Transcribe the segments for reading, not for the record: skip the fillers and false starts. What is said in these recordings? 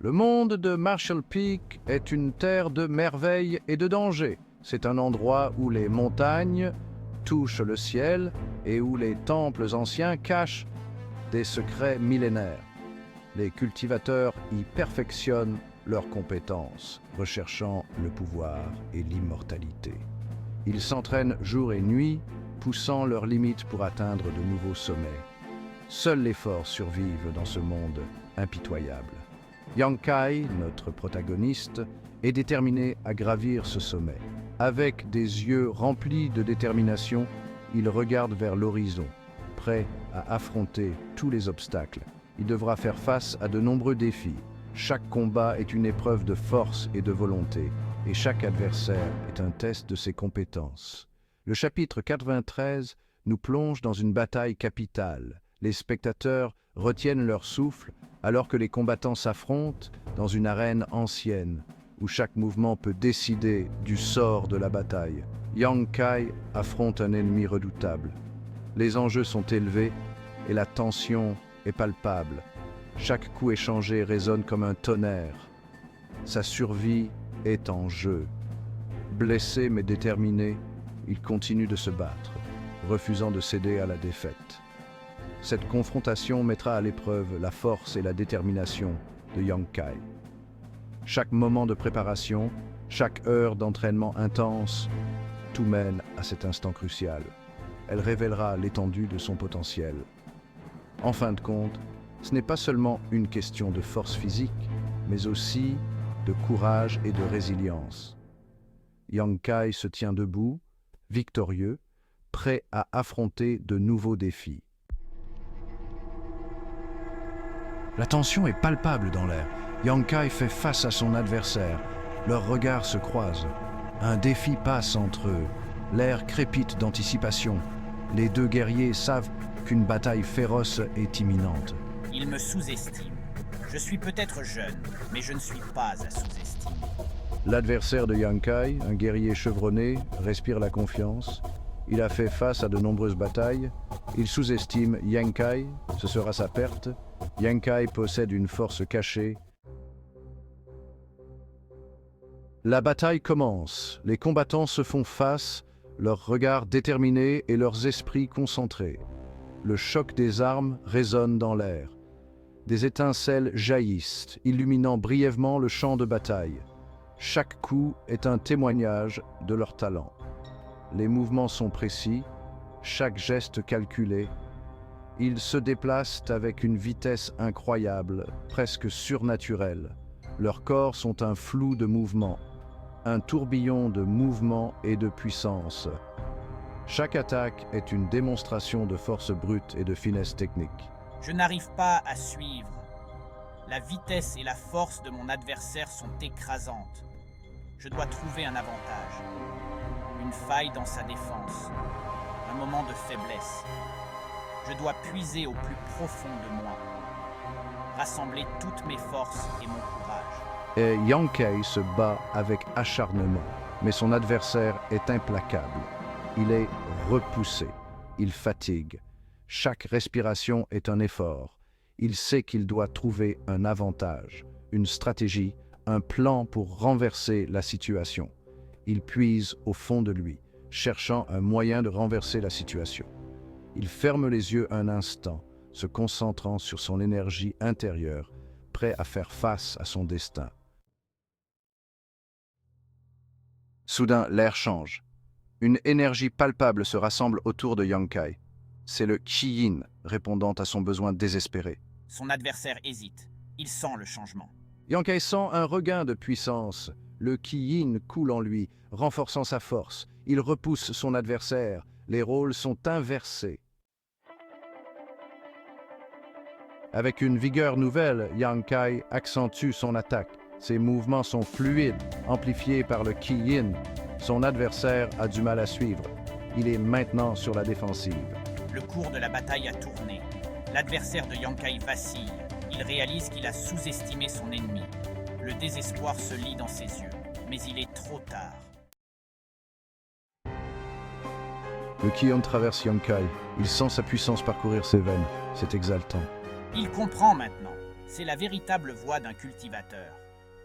Le monde de Marshall Peak est une terre de merveilles et de dangers. C'est un endroit où les montagnes touchent le ciel et où les temples anciens cachent des secrets millénaires. Les cultivateurs y perfectionnent leurs compétences, recherchant le pouvoir et l'immortalité. Ils s'entraînent jour et nuit, poussant leurs limites pour atteindre de nouveaux sommets. Seuls les forts survivent dans ce monde impitoyable. Yang Kai, notre protagoniste, est déterminé à gravir ce sommet. Avec des yeux remplis de détermination, il regarde vers l'horizon, prêt à affronter tous les obstacles. Il devra faire face à de nombreux défis. Chaque combat est une épreuve de force et de volonté, et chaque adversaire est un test de ses compétences. Le chapitre 93 nous plonge dans une bataille capitale. Les spectateurs retiennent leur souffle alors que les combattants s'affrontent dans une arène ancienne, où chaque mouvement peut décider du sort de la bataille. Yang Kai affronte un ennemi redoutable. Les enjeux sont élevés et la tension est palpable. Chaque coup échangé résonne comme un tonnerre. Sa survie est en jeu. Blessé mais déterminé, il continue de se battre, refusant de céder à la défaite. Cette confrontation mettra à l'épreuve la force et la détermination de Yang Kai. Chaque moment de préparation, chaque heure d'entraînement intense, tout mène à cet instant crucial. Elle révélera l'étendue de son potentiel. En fin de compte, ce n'est pas seulement une question de force physique, mais aussi de courage et de résilience. Yang Kai se tient debout, victorieux, prêt à affronter de nouveaux défis. La tension est palpable dans l'air. Yang Kai fait face à son adversaire. Leurs regards se croisent. Un défi passe entre eux. L'air crépite d'anticipation. Les deux guerriers savent qu'une bataille féroce est imminente. Il me sous-estime. Je suis peut-être jeune, mais je ne suis pas à sous-estimer. L'adversaire de Yang Kai, un guerrier chevronné, respire la confiance. Il a fait face à de nombreuses batailles. Il sous-estime Yang Kai, ce sera sa perte. Yang Kai possède une force cachée. La bataille commence. Les combattants se font face, leurs regards déterminés et leurs esprits concentrés. Le choc des armes résonne dans l'air. Des étincelles jaillissent, illuminant brièvement le champ de bataille. Chaque coup est un témoignage de leur talent. Les mouvements sont précis, chaque geste calculé. Ils se déplacent avec une vitesse incroyable, presque surnaturelle. Leurs corps sont un flou de mouvements, un tourbillon de mouvement et de puissance. Chaque attaque est une démonstration de force brute et de finesse technique. Je n'arrive pas à suivre. La vitesse et la force de mon adversaire sont écrasantes. Je dois trouver un avantage. Une faille dans sa défense. Un moment de faiblesse. Je dois puiser au plus profond de moi. Rassembler toutes mes forces et mon courage. Et Yang Kai se bat avec acharnement, mais son adversaire est implacable. Il est repoussé, il fatigue. Chaque respiration est un effort. Il sait qu'il doit trouver un avantage, une stratégie, un plan pour renverser la situation. Il puise au fond de lui, cherchant un moyen de renverser la situation. Il ferme les yeux un instant, se concentrant sur son énergie intérieure, prêt à faire face à son destin. Soudain, l'air change. Une énergie palpable se rassemble autour de Yang Kai. C'est le Qi-Yin répondant à son besoin désespéré. Son adversaire hésite. Il sent le changement. Yang Kai sent un regain de puissance. Le Qi-Yin coule en lui, renforçant sa force. Il repousse son adversaire. Les rôles sont inversés. Avec une vigueur nouvelle, Yang Kai accentue son attaque. Ses mouvements sont fluides, amplifiés par le Qi-Yin. Son adversaire a du mal à suivre. Il est maintenant sur la défensive. Le cours de la bataille a tourné. L'adversaire de Yang Kai vacille. Il réalise qu'il a sous-estimé son ennemi. Le désespoir se lit dans ses yeux, mais il est trop tard. Le Qi-Yin traverse Yang Kai. Il sent sa puissance parcourir ses veines. C'est exaltant. Il comprend maintenant. C'est la véritable voix d'un cultivateur.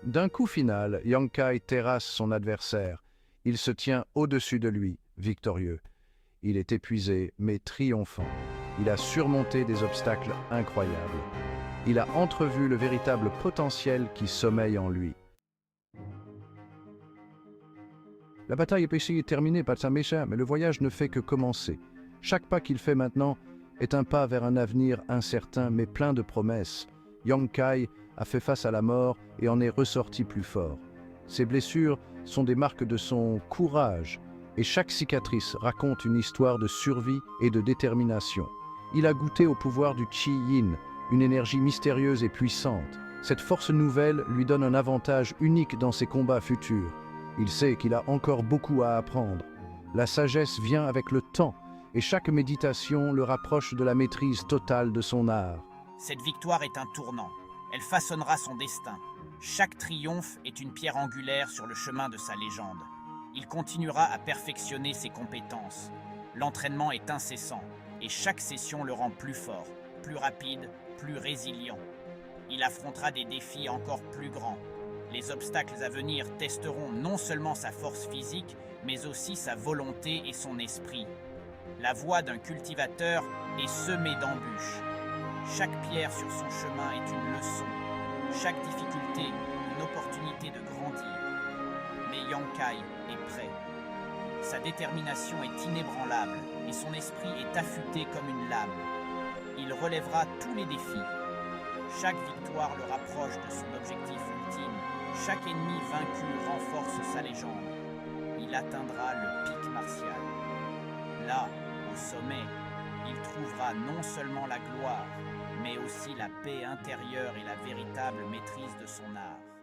D'un coup final, Yang Kai terrasse son adversaire. Il se tient au-dessus de lui, victorieux. Il est épuisé, mais triomphant. Il a surmonté des obstacles incroyables. Il a entrevu le véritable potentiel qui sommeille en lui. La bataille est terminée par Samesha, mais le voyage ne fait que commencer. Chaque pas qu'il fait maintenant est un pas vers un avenir incertain mais plein de promesses. Yang Kai a fait face à la mort et en est ressorti plus fort. Ses blessures sont des marques de son courage et chaque cicatrice raconte une histoire de survie et de détermination. Il a goûté au pouvoir du Qi Yin, une énergie mystérieuse et puissante. Cette force nouvelle lui donne un avantage unique dans ses combats futurs. Il sait qu'il a encore beaucoup à apprendre. La sagesse vient avec le temps et chaque méditation le rapproche de la maîtrise totale de son art. Cette victoire est un tournant. Elle façonnera son destin. Chaque triomphe est une pierre angulaire sur le chemin de sa légende. Il continuera à perfectionner ses compétences. L'entraînement est incessant et chaque session le rend plus fort, plus rapide, plus résilient. Il affrontera des défis encore plus grands. Les obstacles à venir testeront non seulement sa force physique, mais aussi sa volonté et son esprit. La voie d'un cultivateur est semée d'embûches. Chaque pierre sur son chemin est une leçon. Chaque difficulté, une opportunité de grandir. Mais Yang Kai est prêt. Sa détermination est inébranlable et son esprit est affûté comme une lame. Il relèvera tous les défis. Chaque victoire le rapproche de son objectif ultime. Chaque ennemi vaincu renforce sa légende. Il atteindra le pic martial. Là, au sommet, il trouvera non seulement la gloire, mais aussi la paix intérieure et la véritable maîtrise de son art.